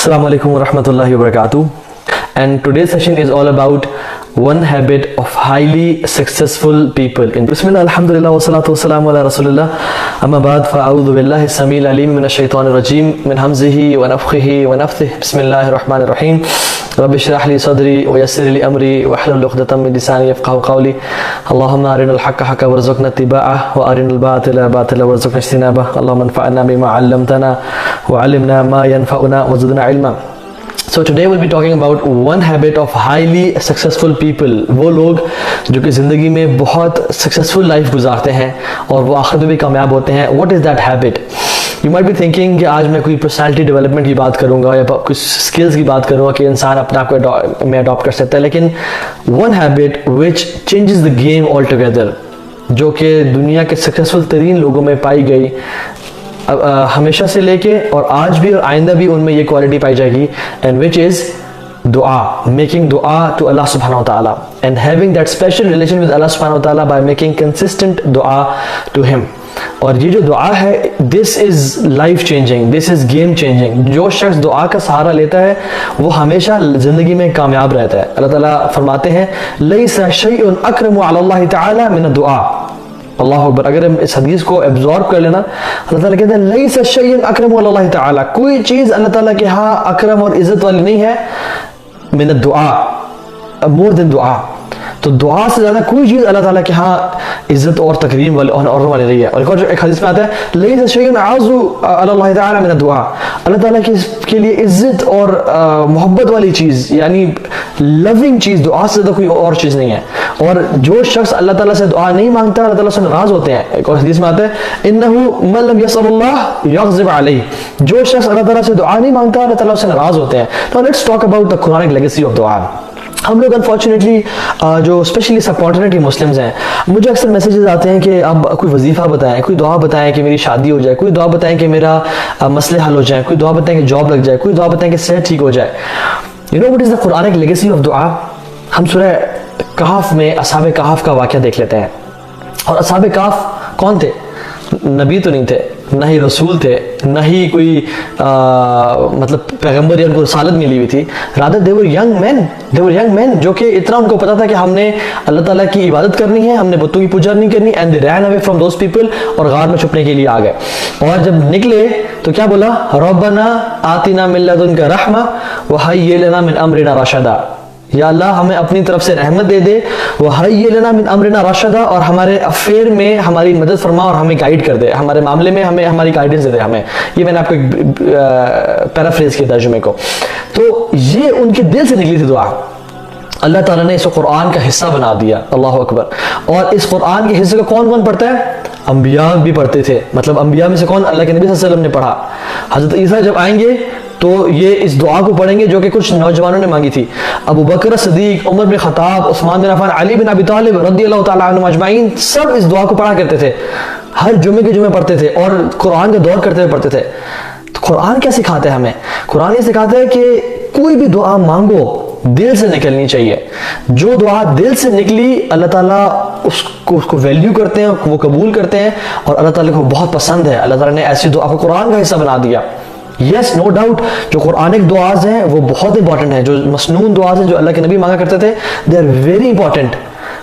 Assalamu alaikum wa rahmatullahi wa barakatuh. And today's session is all about one habit of highly successful people. In Bismillah, alhamdulillah, wa salatu wa salamu ala rasulillah. Amma ba'd, fa'a'udhu billahi samil alim min ash-shaytanir rajim min hamzihi wa nafthihi wa nafthihi. Bismillahir rahmanir rahim. Rabbi shrah li sadri wa yassir li amri wa hlul 'uqdatam min lisani yafqahu qawli. Allahumma arinal haqqa haqqan warzuqna ittiba'ah wa arinal batila batilan warzuqna ijtinabah. Allahumma anfa'na bima 'allamtana wa 'allimna ma yanfa'una wa zidna 'ilma. So today we'll be talking about one habit of highly successful people. वो लोग जो कि ज़िंदगी में बहुत successful life गुजारते हैं और वो आखिर में भी कामयाब होते हैं. What is that habit? You might be thinking कि आज मैं कोई पर्सनालिटी डेवलपमेंट की बात करूँगा या कुछ स्किल्स की बात करूँगा कि इंसान अपने आप को में अडॉप्ट कर सकता है, लेकिन one habit which changes the game all together, जो कि दुनिया के सक्सेसफुल तरीन लोगों में पाई गई हमेशा से लेके और आज भी और आइंदा भी उनमें ये क्वालिटी पाई जाएगी, एंड विच इज़ दुआ, मेकिंग दुआ टू अल्लाह सुब्हानहू व तआला and having that special relation with अल्लाह सुब्हानहू व तआला बाय मेकिंग कंसिस्टेंट दुआ टू हिम. और ये जो दुआ है, this is life changing, this is game changing. जो शख्स दुआ का सहारा लेता है वो हमेशा ज़िंदगी में कामयाब रहता है. अल्लाह ताला फरमाते हैं लैसा शैउन अक्रमु अलल्लाहि तआला मिन दुआ. अल्लाह अकबर. अगर हम इस हदीस को एब्जॉर्ब कर लेना, अल्लाह ताला कहते हैं लैसा शैउन अक्रमु अलल्लाहि तआला, कोई चीज़ अल्लाह ताला के यहाँ अकरम और इज़्ज़त वाली नहीं है मिन दुआ, मोर देन दुआ. तो दुआ से ज़्यादा कोई चीज़ अल्लाह ताला के यहाँ इज़्ज़त और तकरीम वाली और वाली नहीं है. और एक हदीस में आता है लैसा शैउन अअज़्ज़ु अलल्लाहि तआला मिन दुआ, अल्लाह ताला के लिए इज़्ज़त और मोहब्बत वाली चीज़ यानी लविंग चीज़ दुआ से ज़्यादा कोई और चीज़ नहीं है. और जो शख्स अल्लाह ताला से दुआ नहीं मांगता अल्लाह ताला से नाराज़ होते हैं. एक और हदीस में आता है इन्नहु मन लम यसअल्लाह यग़ज़िब अलैहि, जो शख्स अल्लाह ताला से दुआ नहीं मांगता अल्लाह ताला से नाराज़ होते हैं. तो let's talk about the Quranic legacy of दुआ. हम लोग अनफॉर्चुनेटली जो स्पेशली सबकॉन्टिनेंटल मुस्लिम्स हैं, मुझे अक्सर मैसेजेस आते हैं कि अब कोई वजीफ़ा बताएं, कोई दुआ बताएं कि मेरी शादी हो जाए, कोई दुआ बताएं कि मेरा मसले हल हो जाए, कोई दुआ बताएं कि जॉब लग जाए, कोई दुआ बताएं कि सेहत ठीक हो जाए. You know what is the Quranic legacy of दुआ? हम सूरह कहफ में असहाबे कहफ का वाक़या देख लेते हैं. और असहाबे कहफ कौन थे? नबी तो नहीं थे, ना ही रसूल थे, ना ही कोई मतलब पैगंबर या उनको रसालत मिली हुई थी. Rather they were young man जो कि इतना उनको पता था कि हमने अल्लाह ताला की इबादत करनी है, हमने बुतों की पूजा नहीं करनी. And they ran away from those people और गार में छुपने के लिए आ गए. और जब निकले तो क्या बोला? रब्बना आतिना मिन लदुनका रहमा व हय्यि लना मिन अमरिना रशदा. या अल्लाह हमें अपनी तरफ से रहमत दे दे, वह हय्यि लना मिन अमरिना रशदा, और हमारे अफेयर में हमारी मदद फरमा और हमें गाइड कर दे, हमारे मामले में हमें हमारी गाइडेंस दे दे हमें. ये मैंने आपको पैराफ्रेज किया तर्जुमे को. तो ये उनके दिल से निकली थी दुआ. अल्लाह ताला ने इसको कुरान का हिस्सा बना दिया. अल्लाह अकबर. और इस कुरान के हिस्से को कौन कौन पढ़ता है? अंबिया भी पढ़ते थे. मतलब अंबिया में से कौन? अल्लाह के नबी सल्लल्लाहु अलैहि वसल्लम ने पढ़ा. हजरत ईसा जब आएंगे तो ये इस दुआ को पढ़ेंगे जो कि कुछ नौजवानों ने मांगी थी. अबू बकर सिद्दीक, उमर बिन खत्ताब, उस्मान बिन अफ़्फ़ान, अली बिन अबी तालिब रज़ियल्लाहु ताला अन्हुम अजमाइन, सब इस दुआ को पढ़ा करते थे. हर जुमे के जुमे पढ़ते थे और कुरान का दौर करते हुए पढ़ते थे. तो कुरान क्या सिखाते हैं हमें? कुरान ये सिखाता है कि कोई भी दुआ मांगो दिल से निकलनी चाहिए. जो दुआ दिल से निकली अल्लाह ताला उसको वैल्यू करते हैं, वो कबूल करते हैं और अल्लाह ताला को बहुत पसंद है. अल्लाह ताला ने ऐसी दुआ को कुरान का हिस्सा बना दिया. यस, नो डाउट, जो कुरानिक दुआज हैं वो बहुत इंपॉर्टेंट हैं. जो मसनून दुआज हैं जो अल्लाह के नबी मांगा करते थे, दे आर वेरी इंपॉर्टेंट.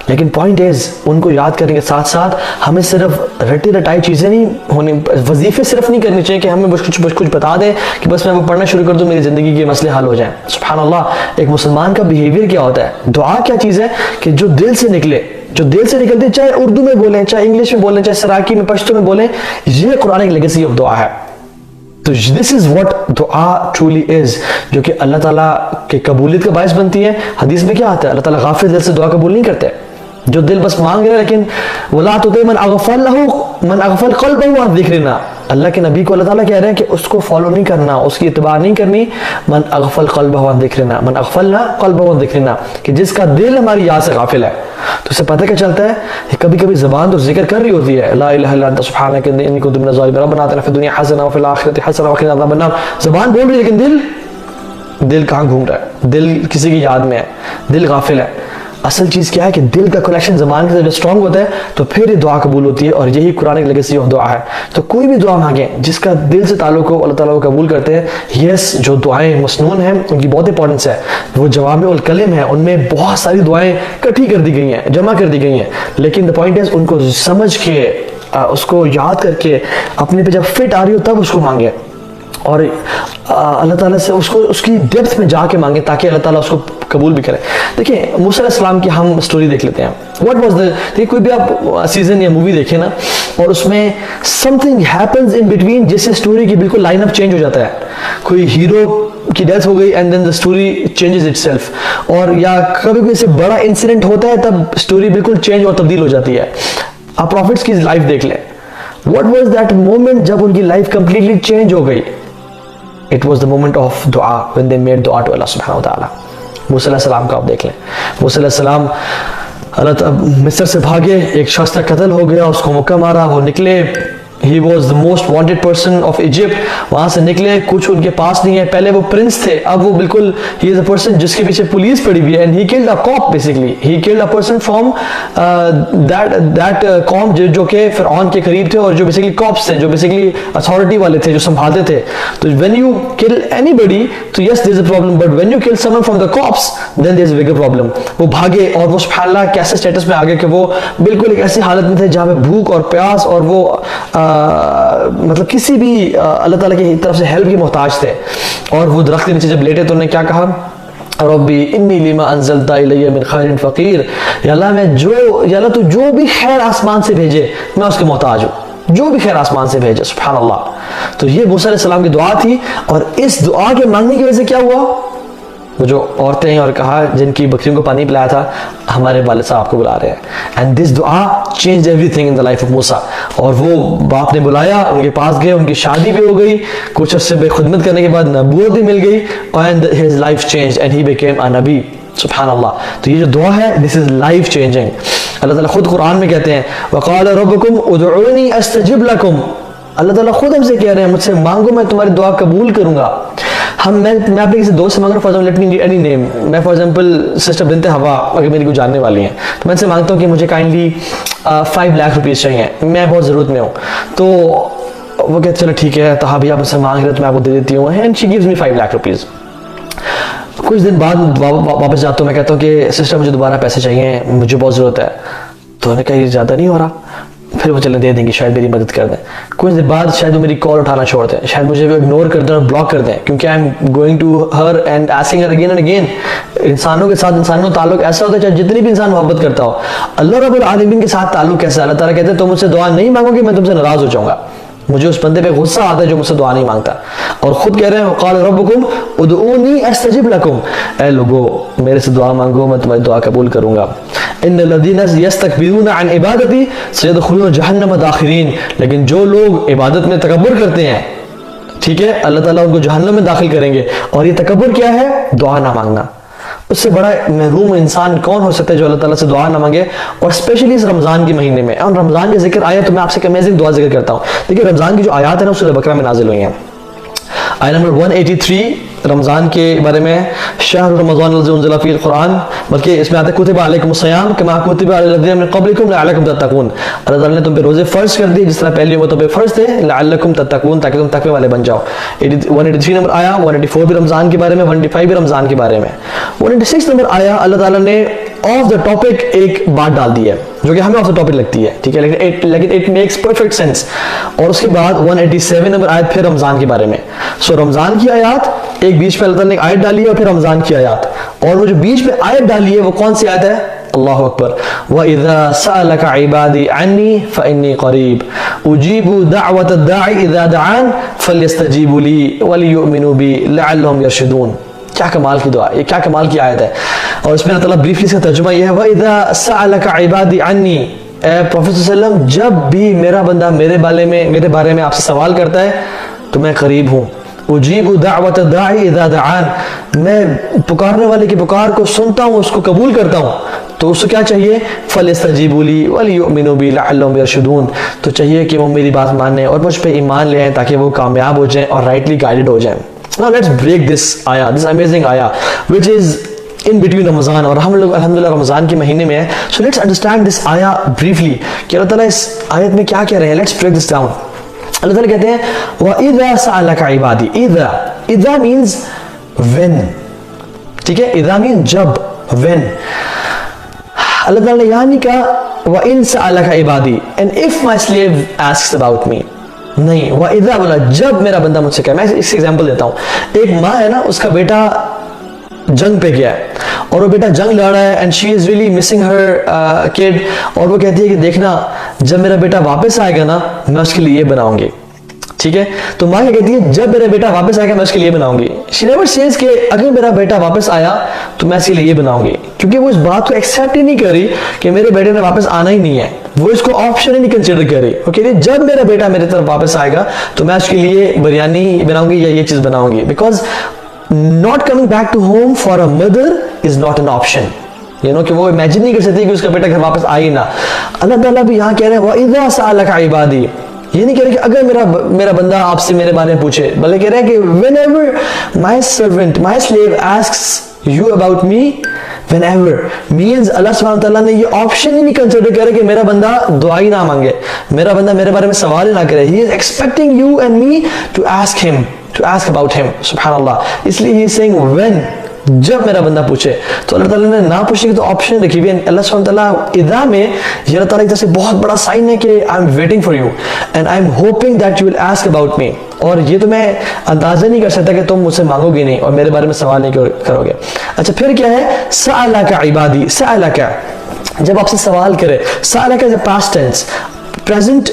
लेकिन पॉइंट इज उनको याद करने के साथ साथ हमें सिर्फ रटी रटाई चीज़ें नहीं होनी, वजीफे सिर्फ नहीं करनी चाहिए कि हमें कुछ बता दें कि बस मैं वो पढ़ना शुरू कर दूं, मेरी ज़िंदगी के मसले हल हो जाएं. सुभान अल्लाह. एक मुसलमान का बिहेवियर क्या होता है? दुआ क्या चीज़ है कि जो दिल से निकले, जो दिल से निकलती है, चाहे उर्दू में बोलें, चाहे इंग्लिश में बोलें, चाहे सराकी में पश्तो में बोलें, ये कुरानिक लेगेसी ऑफ दुआ है. तो दिस इज व्हाट दुआ ट्रूली इज, जो कि अल्लाह ताला के कबूलियत का बायस बनती है. हदीस में क्या आता है? अल्लाह ताला गाफिल दिल से दुआ कबूल नहीं करते. जो दिल बस मांग रहा है, लेकिन वला तुति मन अगफल क़ल्बहु अन ज़िक्रिना, अल्लाह के नबी को अल्लाह ताला कह रहे हैं कि उसको फॉलो नहीं करना, उसकी इत्तबा नहीं करनी. मन अगफल क़ल्बहु अन ज़िक्रिना, मन अगफलना क़ल्बहु अन ज़िक्रिना, कि जिसका दिल हमारी याद से गाफिल है. तो इससे पता क्या चलता है? कभी कभी ज़बान तो जिक्र कर रही होती है, ला इलाहा इल्ला अंता सुब्हानका इन्नी कुन्तु मिनज़ ज़ालिमीन, रब्बना आतिना फ़िद दुनिया हसना व फ़िल आखिरति हसना व क़िना अज़ाबन नार. ज़बान बोल रही है लेकिन दिल कहाँ घूम रहा है? दिल किसी की याद में है, दिल गाफिल है. असल चीज़ क्या है कि दिल का कनेक्शन ज़बान के साथ जब स्ट्रॉन्ग होता है तो फिर ये दुआ कबूल होती है, और यही कुरान की लेगेसी ऑफ दुआ है। तो कोई भी दुआ मांगे जिसका दिल से ताल्लुक हो, अल्लाह ताला वो कबूल करते हैं। यस, जो दुआएं मसनून हैं उनकी बहुत इंपॉर्टेंस है, वो जवामिउल कलिम है, उनमें बहुत सारी दुआएं इकट्ठी कर दी गई हैं, जमा कर दी गई हैं, लेकिन द पॉइंट इज उनको समझ के उसको याद करके अपने पे जब फिट आ रही हो तब उसको मांगे, और अल्लाह ताला से उसको उसकी डेप्थ में जाके मांगे ताकि अल्लाह ताला उसको कबूल भी करे। देखिए मूसा अलैहिस्सलाम की हम स्टोरी देख लेते हैं। व्हाट वाज द, देखिए कोई भी आप सीजन या मूवी देखें ना, और उसमें समथिंग हैपेंस इन बिटवीन, जिससे स्टोरी की बिल्कुल लाइनअप चेंज हो जाता है। कोई हीरो की डेथ हो गई and then the story changes itself, और या कभी कोई से बड़ा इंसिडेंट होता है तब स्टोरी बिल्कुल चेंज और तब्दील हो जाती है। आप प्रॉफिट्स की लाइफ देख लें, व्हाट वाज दैट मोमेंट जब उनकी लाइफ कंप्लीटली चेंज हो गई? It was the moment of dua when they made dua to Allah subhanahu wa ta'ala. मूसा अलैहिस्सलाम का आप देख लें, मूसा अलैहिस्सलाम मिस्र से भागे, एक शख्स का कत्ल हो गया, उसको मुक्का मारा, वो निकले, he was the most wanted person of Egypt, वहां से निकले, कुछ उनके पास नहीं है, पहले वो प्रिंस थे, अब वो बिल्कुल ही इज अ पर्सन जिसके पीछे पुलिस पड़ी हुई है, and he killed a cop, basically he killed a person from that com जो कि फिरौन के करीब थे, और जो बेसिकली कॉप्स थे, जो बेसिकली अथॉरिटी वाले थे, जो संभालते थे। तो व्हेन यू किल एनीबॉडी तो yes there is a problem, but when you kill someone from the cops then there is a bigger problem. वो भागे, और वो सुभान अल्लाह कैसे स्टेटस में आ गए कि वो बिल्कुल एक ऐसी हालत में थे जहां पे भूख और प्यास और वो मतलब किसी भी अल्लाह ताला की तरफ से हेल्प की मोहताज थे। और वो दरख्त के नीचे जब लेटे तो उन्होंने क्या कहा? रब्बी इन्नी लिमा अंज़लता इलैया मिन खैरिन फ़क़ीर, या अल्लाह मैं या अल्लाह तू जो भी खैर आसमान से भेजे मैं उसके मोहताज हूँ, जो भी खैर आसमान से भेजे। सुभान अल्लाह। तो ये मूसा अलैहिस्सलाम की दुआ थी, और इस दुआ के मांगने की वजह से क्या हुआ? वो जो औरतें हैं और कहा जिनकी बकरियों को पानी पिलाया था, हमारे वालिद साहब आपको बुला रहे हैं, एंड दिस दुआ change everything in the life of मूसा। और वो बाप ने बुलाया, उनके पास गए, उनकी शादी भी हो गई, कुछ अर्से बेखुदमत करने के बाद नबूवत भी मिल गई, and his life change and he became a नबी। सुभान अल्लाह। तो ये जो दुआ है दिस इज लाइफ चेंजिंग। अल्लाह ताला खुद कुरान में कहते हैं वक़ाल रब्बुकुम उदऊनी अस्तजिब लकुम, अल्लाह ताला खुद हमसे कह रहे हैं मुझसे मांगो मैं तुम्हारी दुआ कबूल करूंगा। मैं अपने किसी दोस्त से मांग रहा हूँ, for example let me any name, मैं फॉर एग्जाम्पल सिस्टर बिनते हवा अगर मेरी कोई जानने वाली हैं, तो मैं इनसे मांगता हूँ कि मुझे काइंडली 5 लाख रुपीज़ चाहिए, मैं बहुत ज़रूरत में हूँ। तो वो कहते चलो ठीक है, तो हाँ भैया आप मुझसे मांग रहे हो तो मैं आपको दे देती हूँ, and she gives me 5 lakh rupees. कुछ दिन बाद वापस जाता हूँ, मैं कहता हूँ कि सिस्टर मुझे दोबारा पैसे चाहिए, मुझे बहुत ज़रूरत है। तो उन्होंने कहा ये ज़्यादा नहीं हो रहा, फिर वो चले दे देंगे, शायद मेरी मदद कर दें। कुछ देर बाद शायद वो मेरी कॉल उठाना छोड़ दें, शायद मुझे वो इग्नोर कर दें और ब्लॉक कर दें, क्योंकि I am going to her and asking her again and again. इंसानों के साथ इंसानों का ताल्लुक ऐसा होता है, चाहे जितनी भी इंसान मोहब्बत करता हो, अल्लाह रब्बुल आलमीन के साथ ताल्लुक कैसा है? अल्लाह ताला कहते हैं तुम मुझसे दुआ नहीं मांगोगे मैं तुमसे नाराज हो जाऊंगा। मुझे उस बंदे पे गुस्सा आता है जो मुझसे दुआ नहीं मांगता। और खुद कह रहे हैं वक़ाल रब्बुकुम उदऊनी अस्तजिब लकुम, ऐ लोगो मेरे से दुआ मांगो मैं तुम्हारी दुआ कबूल करूंगा। इन्नल लज़ीना यस्तकबिरूना अन इबादती सयदखुलून जहन्नम दाखिरीन, लेकिन जो लोग इबादत में तकब्बुर करते हैं, ठीक है, अल्लाह ताला उनको जहन्नम में दाखिल करेंगे। और ये तकब्बुर क्या है? दुआ ना मांगना। उससे बड़ा महरूम इंसान कौन हो सकता है जो अल्लाह ताला से दुआ ना मांगे, और स्पेशली इस रमजान के महीने में। और रमजान के जिक्र आया तो मैं आपसे एक अमेजिंग दुआ जिक्र करता हूँ। देखिए रमजान की जो आयात है ना सूरह बकरा में नाजिल हुई हैं। आयत नंबर 183 रमज़ान के बारे में, शहर रमज़ान लज़ी उन्ज़िला फ़ीहिल कुरान, बल्कि इसमें आता है कुतिबा अलैकुमुस सियाम कमा कुतिबा अलल लज़ीना मिन क़ब्लिकुम लअल्लकुम तत्तक़ून। अल्लाह ताला ने तुम पे रोज़े फ़र्ज़ कर दिए जिस तरह पहले उम्मतों पे फ़र्ज़ थे, लअल्लकुम तत्तक़ून, ताकि तुम तक़वे वाले बन जाओ। 183 नंबर आया, 184 भी रमज़ान के बारे में, 185 भी रमज़ान के बारे में। 186 नंबर आया अल्लाह ताला ने ऑफ द टॉपिक एक बात डाल दी है जो कि हमें ऑफ द टॉपिक लगती है, ठीक है, लेकिन इट मेक्स परफेक्ट सेंस। और उसके बाद 187 नंबर आयत फिर रमज़ान के बारे में। सो रमज़ान की आयत एक बीच में अल्लाह ताला ने एक आयत डाली है और फिर रमज़ान की आयत, और वो जो बीच में आयत डाली है वो कौन सी आयत है? अल्लाहु अकबर। व इज़ा सअलका इबादी अन्नी फ़इन्नी क़रीब उजीबु दअवत दाई इज़ा दआन फलयस्तजीबु ली वलियुमिनु बी लअल्लहुम यरशदून। क्या कमाल की दुआ, ये क्या कमाल की आयत है। और इसमें अल्लाह ताला ब्रीफली इसका तर्जुमा यह है, व इज़ा सअलका इबादी अन्नी, प्रोफेट सल्लल्लाहु जब भी मेरा बंदा मेरे बारे में आपसे सवाल करता है तो मैं करीब हूँ। उजीबु दअवत दाई इज़ा दआन, मैं पुकारने वाले की पुकार को सुनता हूँ, उसको कबूल करता हूँ। तो उसको क्या चाहिए? फलयस्तजीबु ली वलियुमिनु बी लअल्लहुम यरशदून, तो चाहिए कि वो मेरी बात माने और मुझ पे ईमान ले आए ताकि वो कामयाब हो जाएं और राइटली गाइडेड हो जाएं। Now let's break this ayah, this amazing ayah, which is in between Ramzan, और हम लोग अल्हम्दुलिल्लाह रमज़ान के महीने में है। सो लेट्स अंडरस्टैंड दिस आया ब्रीफली कि अल्लाह ताला इस आयत में क्या कह रहे हैं। Let's break this down. अल्लाह ताला कहते हैं वइज़ा सअलका इबादी, इज़ा मीन्स व्हेन, ठीक है, इज़ा मीन्स जब, व्हेन। अल्लाह ताला ने यहाँ नहीं कहा व इन सअलका इबादी and if my slave asks about me, नहीं, वइज़ा बोला जब मेरा बंदा मुझसे कहे। मैं इस एग्जांपल देता हूँ। एक माँ है ना, उसका बेटा जंग पे गया है और वो बेटा जंग लड़ रहा है and she is really missing her kid, और वो कहती है कि देखना जब मेरा बेटा वापस आएगा ना मैं उसके लिए ये बनाऊंगी, ठीक है। तो माँ क्या कहती है, जब मेरा बेटा वापस आएगा मैं उसके लिए बनाऊंगी। शी नेवर सेज कि अगर मेरा बेटा वापस आया तो मैं इसके लिए ये बनाऊंगी, क्योंकि वो इस बात को एक्सेप्ट ही नहीं करी कि मेरे बेटे ने वापस आना ही नहीं है। वो इसको ऑप्शन ही नहीं कंसिडर करी। वो कह रही जब मेरा बेटा मेरे तरफ वापस आएगा तो मैं उसके लिए बिरयानी बनाऊंगी या ये चीज बनाऊंगी। Because not coming back to home for a mother is not an option, you know, कि वो इमेजिन नहीं कर सकती कि उसका बेटा घर वापस आए ना। अल्लाह ताला भी यहाँ कह रहे हैं वइज़ा सअलका इबादी, ये नहीं कह रहे कि अगर मेरा बंदा आपसे मेरे बारे में पूछे, बल्कि कह रहे हैं कि whenever my servant, my slave asks you about me, whenever means अल्लाह सुब्हानहू तआला ने ये ऑप्शन ही नहीं कंसिडर करे कि मेरा बंदा दुआ ही ना मांगे, मेरा बंदा मेरे बारे में सवाल ही ना करे। he is expecting you and me to ask him, to ask about him, सुब्हानअल्लाह। इसलिए he is saying when, जब मेरा बंदा पूछे। तो अल्लाह ताला ने ना पूछने की तो ऑप्शन रखी हुई है। अल्लाह सुब्हानहू तआला इदा में ये अल्लाह ताला की तरफ से बहुत बड़ा साइन है कि I am waiting for you and I am hoping that you will ask about me, और ये तो मैं अंदाजा नहीं कर सकता कि तुम मुझसे मांगोगे नहीं और मेरे बारे में सवाल नहीं करोगे। अच्छा, फिर क्या है, सअलका इबादी, सअलका जब आपसे सवाल करे, सअलका is a past tense. Present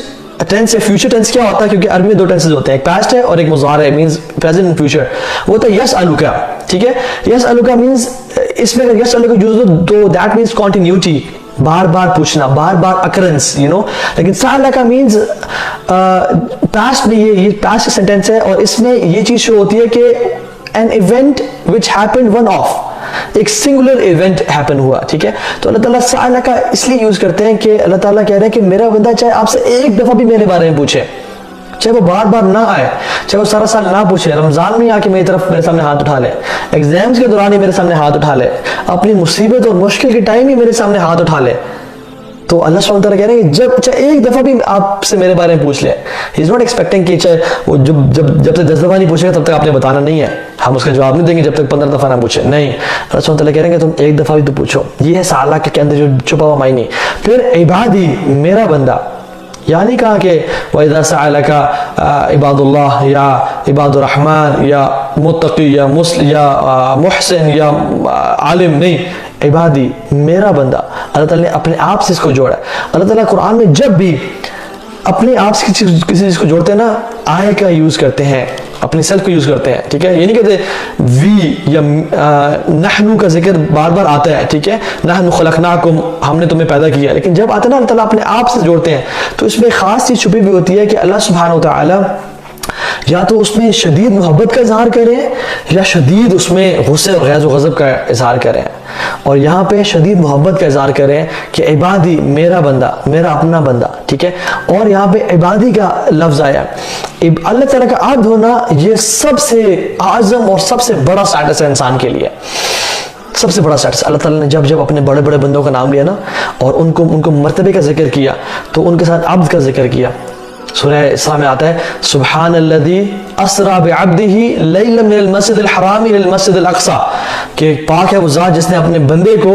tense या फ्यूचर टेंस क्या होता है, क्योंकि अरबी में दो टेंसेस होते हैं, एक पास्ट है और एक मुज़ारे, मींस प्रेजेंट एंड फ्यूचर। वो तो यसअलुका, ठीक है, यसअलुका मींस इसमें अगर यसअलुका यूज हो तो दैट मींस कंटिन्यूटी, बार बार पूछना, बार बार अकरेंस, यू नो। लेकिन सअलका मींस पास्ट में, ये पास्ट सेंटेंस है और इसमें ये चीज शो होती है कि an event which happened one of, एक सिंगुलर इवेंट हैपन हुआ, ठीक है। तो अल्लाह ताला सअलका इसलिए यूज करते हैं कि अल्लाह ताला कह रहे हैं कि मेरा बंदा चाहे आपसे एक दफा भी मेरे बारे में पूछे, चाहे वो बार बार ना आए, चाहे वो सारा साल ना पूछे, रमजान में आके मेरी तरफ मेरे सामने हाथ उठा ले, एग्जाम्स के दौरान ही मेरे सामने हाथ उठा ले, अपनी मुसीबत और मुश्किल के टाइम ही मेरे सामने हाथ उठा ले, तो अल्लाह सुब्हानहू तआला कह रहे हैं कि जब चाहे एक दफा भी आपसे मेरे बारे में पूछ ले, ही इज नॉट एक्सपेक्टिंग कि चाहे वो जब तक 10 दफा नहीं पूछेगा तब तक आपने बताना नहीं है, हम उसका जवाब नहीं देंगे जब तक 15 दफा ना पूछे, नहीं। अल्लाह सुब्हानहू तआला कह रहे हैं कि तुम एक दफा भी तो पूछो। ये है सअला के अंदर जो छुपा हुआ मायने। फिर इबादी, मेरा बंदा, यानी कहा कि वइज़ा सअलका इबादुल्लाह या इबादुर रहमान या मुत्तकी या मुहसिन या आलिम, नहीं, इबादी मेरा बंदा। अल्लाह ताला ने अपने आप से इसको जोड़ा। अल्लाह ताला कुरान में जब भी अपने आप से किसी चीज को जोड़ते हैं ना, आय का यूज करते हैं, अपने सेल्फ को यूज करते हैं, ठीक है। ये नहीं कहते वी या नहनु का जिक्र बार बार आता है, ठीक है, नहनु खलकनाकुम, हमने तुम्हें पैदा किया, लेकिन जब आता है ना अल्लाह ताला अपने आप से जोड़ते हैं तो इसमें खास चीज छुपी हुई होती है कि अल्लाह सुब्हानहू तआला या तो उसमें शदीद मोहब्बत का इजहार करें या शदीद उसमें गुस्से और गैज़ व गज़ब का इजहार करें। और यहाँ पे शदीद मोहब्बत का इजहार करें कि इबादी, मेरा बंदा, मेरा अपना बंदा, ठीक है। और यहाँ पे इबादी का लफ्ज आया, अल्लाह ताला का अब्द होना ये सबसे आज़म और सबसे बड़ा स्टेटस है इंसान के लिए, सबसे बड़ा स्टेटस। अल्लाह ताला ने जब जब अपने बड़े बड़े बंदों का नाम लिया ना और उनको मर्तबे का जिक्र किया तो उनके साथ अब्द का जिक्र किया। सूरह इस्रा में आता है सुब्हानल्लज़ी अस्रा बिअब्दिही लैलन मिनल मस्जिदिल हराम इलल मस्जिदिल अक़सा, कि पाक है वो ज़ात जिसने अपने बंदे को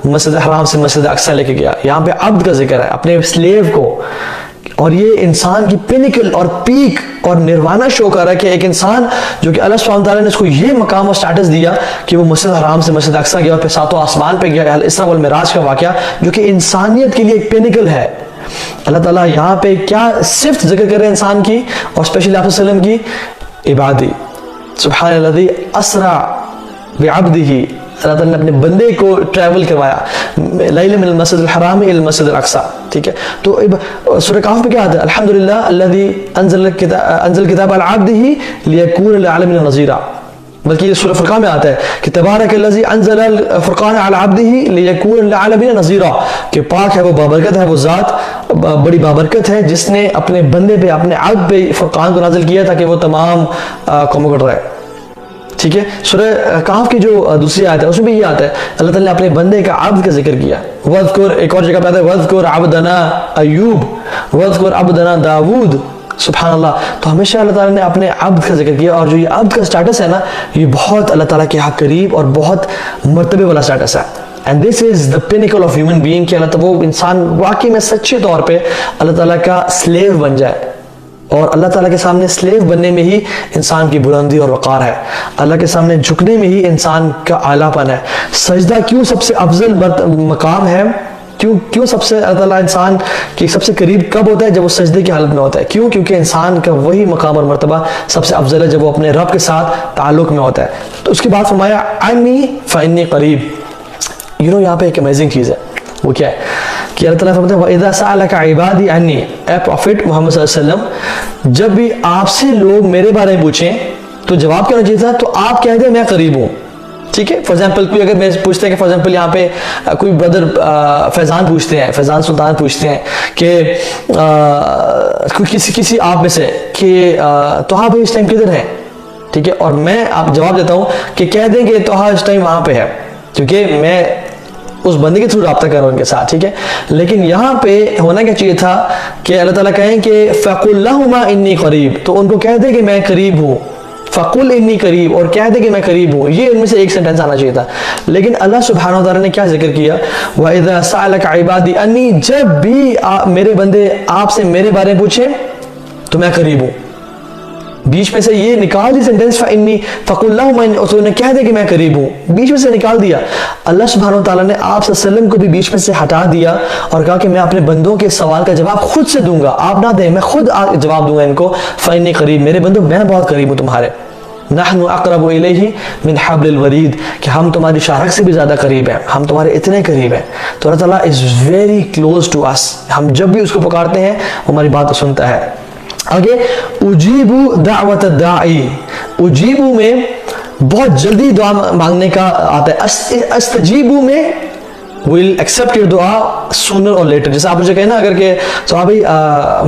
मस्जिद हराम से मस्जिद अक़सा लेके गया। यहाँ पे अब्द का जिक्र है, अपने स्लेव को, और ये इंसान की पिनिकल और पीक और निर्वाणा शो कर रहा है कि एक इंसान जो कि अल्लाह सुब्हानहू तआला ने इसको ये मकाम और स्टेटस दिया कि वो मस्जिद हराम से मस्जिद अक़सा गया और फिर सातों आसमान पे गया, इस्रा वल मिराज का वाक़या जो कि इंसानियत के लिए एक पिनिकल है। अल्लाह ताला यहाँ पे क्या सिर्फ जिक्र कर रहे हैं इंसान की और स्पेशली आप सल्लम की, इबादी, सुब्हानल्लज़ी अस्रा बिअब्दिही, अल्लाह ताला ने अपने बंदे को ट्रैवल करवाया लैलन मिनल मस्जिदिल हराम इलल मस्जिदिल अक़सा, ठीक है। तो सूरह कहफ में क्या आता है, अल्हम्दुलिल्लाह अल्लज़ी अंज़ल किताब अला अब्दिही लियकून लिल आलमीन नज़ीरा, बल्कि ये सूरह फुरक़ान में आता है कि तबारकल्लज़ी अंज़ल फुरक़ान अला अब्दिही लियकून लिल आलमीन नज़ीरा, कि पाक है वो बाबरकत है वो ज़ात, बड़ी बाबरकत है जिसने अपने बंदे पे, अपने अब्द पे फुरक़ान को नाज़िल किया ताकि वो तमाम कौमों को डराए। ठीक है, सूरह कहफ की जो दूसरी आयत है उसमें भी ये आता है, अल्लाह ताला ने अपने बंदे का अब्द का जिक्र किया। वज़कुर, एक और जगह पे आता है वज़कुर अब्दना अय्यूब, वज़कुर अब्दना दाऊद, सुभान अल्लाह। तो हमेशा अल्लाह ताला ने अपने अब्द का जिक्र किया, और जो ये अब्द का स्टेटस है ना, ये बहुत अल्लाह ताला के यहाँ करीब और बहुत मर्तबे वाला स्टेटस है। And this is the pinnacle of human being कि अल्लाह ताला, वो इंसान वाकई में सच्चे तौर पे अल्लाह ताला का स्लेव बन जाए। और अल्लाह ताला के सामने स्लेव बनने में ही इंसान की बुलंदी और वक़ार है, अल्लाह के सामने झुकने में ही इंसान का आलापन है। सजदा क्यों सबसे अफजल मकाम है, क्यों सबसे अल्लाह ताला इंसान के सबसे करीब कब होता है, जब वो सजदे की हालत में होता है। क्यों? क्योंकि इंसान का वही मकाम और मर्तबा सबसे अफजल है जब वो अपने रब के साथ ताल्लुक़ में होता है। तो उसके बाद फरमाया अन्नी फ़इन्नी करीब। यहाँ पे एक अमेजिंग चीज़ है, वो क्या है कि अल्लाह ताला फरमाते हैं वइज़ा सअलका इबादी अन्नी, ए प्रॉफिट मोहम्मद सल्लल्लाहु अलैहि वसल्लम, जब भी आपसे लोग मेरे बारे में पूछें तो जवाब क्या होना चाहिए था, तो आप कह दें मैं करीब हूँ। ठीक है, फॉर एग्जाम्पल कोई अगर मैं पूछते हैं कि फॉर एग्जाम्पल यहाँ पे कोई ब्रदर फैज़ान पूछते हैं, फैज़ान सुल्तान पूछते हैं कि किसी आप में से कि तो हाँ भाई इस टाइम किधर है, ठीक है, और मैं आप जवाब देता हूँ कि कह देंगे तो हाँ इस टाइम वहाँ पे है, क्योंकि मैं उस बंदे के थ्रू रब्ता कर रहा हूँ उनके साथ। ठीक है, लेकिन यहाँ पे होना क्या चाहिए था कि अल्लाह ताला कहें कि फ़कुल लहुमा इन्नी करीब, तो उनको कह दे कि मैं करीब हूँ, फ़कुल इन्नी करीब, और कह दे कि मैं करीब हूँ। ये इनमें से एक सेंटेंस आना चाहिए था, लेकिन अल्लाह सुब्हानहू व तआला ने क्या जिक्र किया, वइज़ा सअलका इबादी अन्नी, जब भी मेरे बंदे आपसे मेरे बारे में पूछे तो मैं करीब हूँ। बीच में से ये निकाल दी सेंटेंस फ़कुल लहुमा, तो उन्हें कह दे कि मैं करीब हूँ, बीच में से निकाल दिया। अल्लाह सुब्हानहू व तआला ने आप सल्लल्लाहु अलैहि वसल्लम को भी बीच में से हटा दिया और कहा कि मैं अपने बंदों के सवाल का जवाब खुद से दूंगा, आप ना दें, मैं खुद जवाब दूंगा इनको। फ़इन्नी करीब, मेरे बंदों मैं बहुत करीब हूँ तुम्हारे। नहनु अक़रबु इलैहि मिन हब्लिल वरीद, कि हम तुम्हारी शारक से भी ज़्यादा करीब हैं, हम तुम्हारे इतने करीब हैं। तो Allah Taala is very close to us, हम जब भी उसको पुकारते हैं हमारी बात सुनता है। आगे उजीबु दावत दाई, उजीबु में बहुत जल्दी दुआ मांगने का आता है, अस्तजीबु में विल एक्सेप्ट योर दुआ सूनर और लेटर। जैसे आप मुझे कहें ना अगर के तो हाँ भाई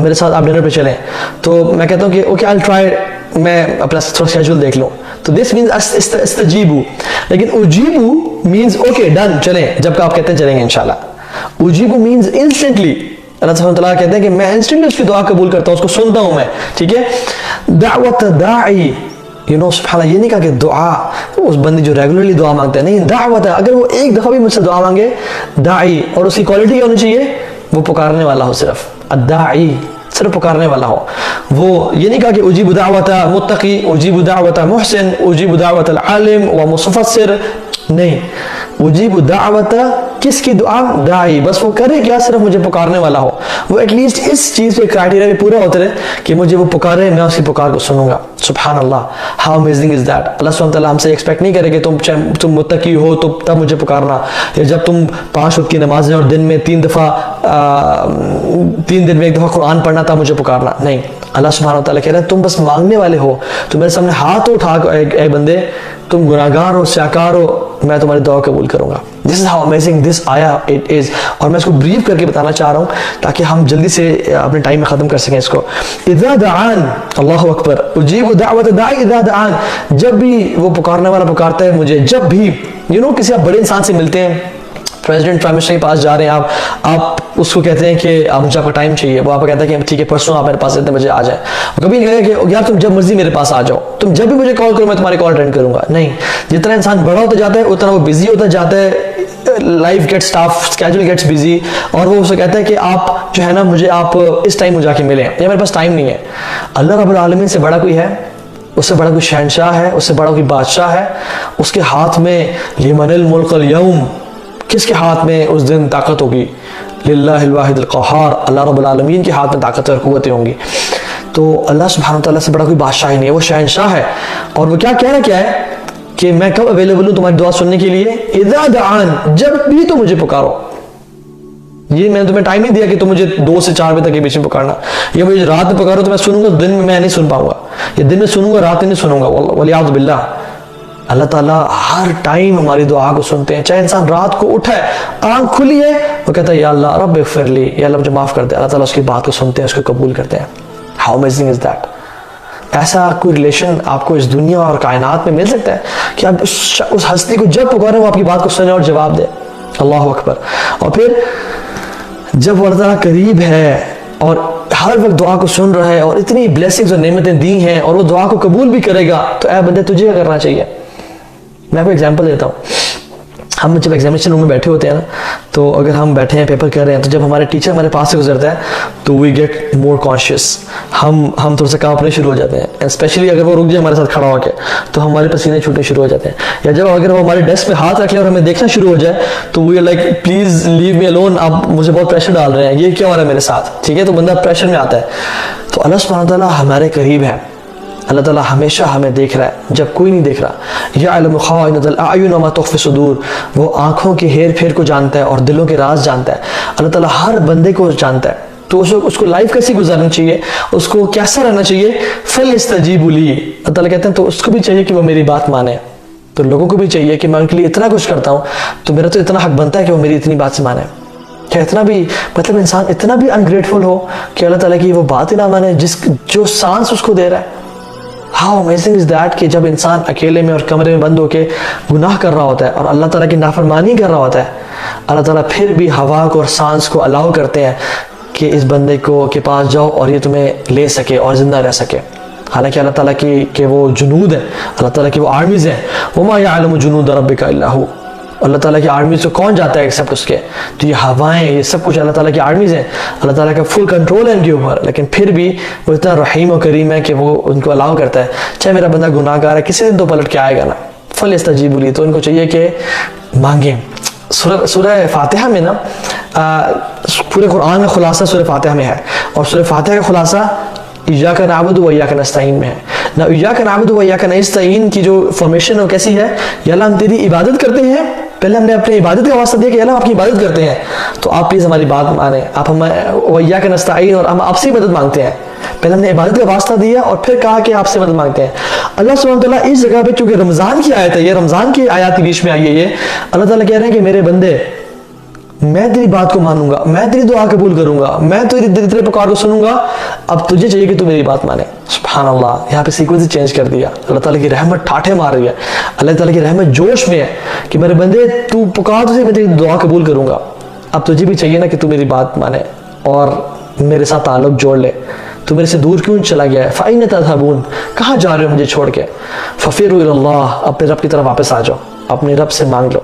मेरे साथ आप डिनर पे चलें, तो मैं कहता हूँ कि ओके आई विल ट्राई, मैं अपना थोड़ा शेड्यूल देख लूँ, तो दिस मीन्स अस्तजीबु। लेकिन उजीबु मीन्स ओके डन, चलें, जब आप कहते हैं चलेंगे इंशाल्लाह। उजीबु मीन्स इंस्टेंटली, अल्लाह सुब्हानहू व तआला कहते हैं कि मैं इंस्टेंटली उसकी दुआ कबूल करता हूँ, उसको सुनता हूँ मैं। ठीक है, दावत दाई, सुब्हान, ये नहीं कहा कि दुआ उस बंदी जो रेगुलरली दुआ मांगते हैं, नहीं, दावत है, अगर वो एक दफ़ा भी मुझसे दुआ मांगे, दाई, और उसकी क्वालिटी क्या होनी चाहिए, वो पुकारने वाला हो, सिर्फ अद्दाई, सिर्फ पुकारने वाला हो। वो ये नहीं कहा कि उजीबु दावत मुत्तकी, उजीबु दावत मुहसिन, उजीबु दावत आलिम व मुसफ़्फ़िर, नहीं, उजीबु दावत किसकी दुआ, दाई, बस वो करे क्या, सिर्फ मुझे पुकारने वाला हो, वो एटलीस्ट इस चीज़ पे क्राइटेरिया भी पूरा होते रहे कि मुझे वो पुकारे, मैं उसकी पुकार को सुनूंगा। सुभान अल्लाह, हाउ अमेजिंग इज दैट। अल्लाह सुब्हानहू व तआला हमसे एक्सपेक्ट नहीं करे कि तुम मुत्तकी हो तो तब मुझे पुकारना, या जब तुम 5 वक्त की नमाज़ें और दिन में 3 दिन में 1 दफ़ा कुरान पढ़ना तब मुझे पुकारना, नहीं। अल्लाह सुब्हानहू व तआला कह रहे हैं तुम बस मांगने वाले हो, तो मेरे सामने हाथ उठा ए बंदे, तुम गुनाहगार हो, स्याकार हो, मैं तुम्हारी दुआ कबूल करूंगा। This is how amazing this आया इट इज, और मैं इसको ब्रीफ करके बताना चाह रहा हूँ ताकि हम जल्दी से अपने टाइम में ख़त्म कर सकें इसको। इज़ा दआन, अल्लाहु अकबर, उजीबु दावत दाई इज़ा दआन, जब भी वो पुकारने वाला पुकारता है मुझे, जब भी किसी आप बड़े इंसान से मिलते हैं, प्रेसिडेंट प्राइम मिनिस्टर के पास जा रहे हैं आप उसको कहते हैं कि आप मुझे आपका टाइम चाहिए, वो आपको कहता है कि ठीक है परसों आप मेरे पास इतने बजे आ जाए। कभी नहीं कहेगा कि यार तुम जब मर्जी मेरे पास आ जाओ, तुम जब भी मुझे कॉल करो मैं तुम्हारी कॉल अटेंड करूंगा, नहीं। जितना इंसान बड़ा होता जाता है उतना वो बिजी होता जाता है, life gets tough, schedule gets busy, और वो उससे कहता है कि आप जो है ना मुझे आप इस टाइम मुझे जाके मिलें, या मेरे पास टाइम नहीं है। अल्लाह रब्बुल आलमीन से बड़ा कोई है, उससे बड़ा कोई शहनशाह है, उससे बड़ा कोई बादशाह है, उसके हाथ में लिमनिल मुल्कुल यौम, किसके हाथ में उस दिन ताकत होगी, लिल्लाहिल वाहिदिल क़हार, अल्लाह रब्बुल आलमीन के हाथ में ताकत और क़ुव्वतें होंगी। तो अल्लाह सुब्हानहू व तआला से बड़ा कोई बादशाह ही नहीं है, वो शहनशाह है। और वो क्या कह रहा है कि मैं कब अवेलेबल हूँ तुम्हारी दुआ सुनने के लिए, इज़ा दआन, जब भी तो मुझे पुकारो। ये मैंने तुम्हें टाइम नहीं दिया कि तुम मुझे 2 से 4 बजे तक के बीच में पुकारना, या मुझे रात में पुकारो तो मैं सुनूंगा, दिन में मैं नहीं सुन पाऊंगा, या दिन में सुनूंगा रात में नहीं सुनूंगा, वलियाउज़ बिल्लाह। अल्लाह ताला हर टाइम हमारी दुआ को सुनते हैं, चाहे इंसान रात को उठा है, आंख खुली है, वो कहता है या अल्लाह रब इग़फ़िरली, या अल्लाह मुझे माफ़ कर दे, अल्लाह ताला उसकी बात को सुनते हैं, उसको कबूल करते हैं। How amazing is that. ऐसा कोई रिलेशन आपको इस दुनिया और कायनात में मिल सकता है कि आप उस हस्ती को जब पुकारें वो आपकी बात को सुने और जवाब दे। अल्लाह अकबर। और फिर जब वो अल्लाह करीब है और हर वक्त दुआ को सुन रहा है और इतनी ब्लेसिंग्स और नेमतें दी हैं और वो दुआ को कबूल भी करेगा, तो ऐ बंदे तुझे क्या करना चाहिए। मैं आपको एग्जांपल देता हूँ। हम जब एग्जामिनेशन रूम में बैठे होते हैं ना, तो अगर हम बैठे हैं पेपर कर रहे हैं, तो जब हमारे टीचर हमारे पास से गुजरता है तो वी गेट मोर कॉन्शियस, हम थोड़ा सा कांपने शुरू हो जाते हैं। एंड स्पेशली अगर वो रुक जाए हमारे साथ खड़ा होकर, तो हमारे पसीने छूटने शुरू हो जाते हैं। या जब अगर वो हमारे डेस्क पे हाथ रख ले और हमें देखना शुरू हो जाए, तो we are like please leave me alone, आप मुझे बहुत प्रेशर डाल रहे हैं, ये क्या हो रहा है मेरे साथ, ठीक है। तो बंदा प्रेशर में आता है। तो अल्लाह सुब्हानहू व तआला हमारे करीब है, अल्लाह ताला हमेशा हमें देख रहा है जब कोई नहीं देख रहा। यअलमु खाइनतल अयुन व मा तुख्फी सुदूर, वो आंखों के हेर फेर को जानता है और दिलों के राज जानता है। अल्लाह ताला हर बंदे को जानता है। तो उसको लाइफ कैसी गुजारनी चाहिए, उसको कैसा रहना चाहिए। फलिस्तजीबू ली, अल्लाह ताला कहते हैं तो उसको भी चाहिए कि वो मेरी बात माने। तो लोगों को भी चाहिए कि मैं उनके लिए इतना कुछ करता हूँ, तो मेरा तो इतना हक बनता है कि वो मेरी इतनी बात से माने। क्या इतना भी मतलब इंसान इतना भी अनग्रेटफुल हो कि अल्लाह ताला की वो बात ही ना माने जो सांस उसको दे रहा है। हाउ अमेजिंग इज दैट कि जब इंसान अकेले में और कमरे में बंद होकर गुनाह कर रहा होता है और अल्लाह ताला की नाफरमानी कर रहा होता है, अल्लाह ताला फिर भी हवा को और सांस को अलाउ करते हैं कि इस बंदे को के पास जाओ और ये तुम्हें ले सके और ज़िंदा रह सके। हालांकि अल्लाह ताला की वो जुनूद है, अल्लाह ताला की वो आर्मीज़ हैं। वमा यअलमु जुनूद रब्बिका इल्ला हु, अल्लाह ताला की आर्मीज़ को कौन जाता है एक्सेप्ट उसके। तो ये हवाएं, ये सब कुछ अल्लाह ताला की आर्मीज़ हैं। अल्लाह ताला का फुल कंट्रोल है इनके ऊपर, लेकिन फिर भी वो इतना रहीम और करीम है कि वो उनको अलाउ करता है। चाहे मेरा बंदा गुनाहगार है, किसी दिन तो पलट के आएगा ना। फलिस्तजीबू ली, तो इनको चाहिए कि मांगे। सूरह फातिहा में ना पूरे कुरान में खुलासा सूरह फातिहा में है, और सूरह फातिहा का खुलासा इय्याका नअबुदु व इय्याका नस्तईन में है ना। इय्याका नअबुदु व इय्याका नस्तईन की जो फॉर्मेशन है वो कैसी है। या अल्लाह हम तेरी इबादत करते हैं, पहले हमने अपनी इबादत का वास्ता दिया कि अल्लाह आपकी इबादत करते हैं, तो आप प्लीज़ हमारी बात माने, आप हमें व इय्याका नस्तईन, और हम आपसे मदद मांगते हैं। पहले हमने इबादत का वास्ता दिया और फिर कहा कि आपसे मदद मांगते हैं। अल्लाह सुब्हानहू व तआला इस जगह पे, चूंकि रमज़ान की आयत है, ये रमज़ान की आयत के बीच में आई है, ये अल्लाह ताला कह रहे हैं कि मेरे बंदे, मैं तेरी बात को मानूंगा, मैं तेरी दुआ कबूल करूंगा, मैं तेरे पुकार को सुनूंगा। अब तुझे चाहिए कि तू मेरी बात माने। सुभान अल्लाह, यहाँ पे सीक्वेंस चेंज कर दिया। अल्लाह ताला की रहमत ठाठे मार रही है, अल्लाह ताला की रहमत जोश में है कि मेरे बंदे तू पुकार, तुझे मैं तेरी दुआ कबूल करूंगा। अब तुझे भी चाहिए ना कि तू मेरी बात माने और मेरे साथ ताल्लुक जोड़ ले। तू मेरे से दूर क्यों चला गया है। फ़अइन तज़हबून, कहाँ जा रहे हो मुझे छोड़ के। फ़फ़िरू इलल्लाह, अपने रब की तरफ वापस आ जाओ, अपने रब से मांग लो।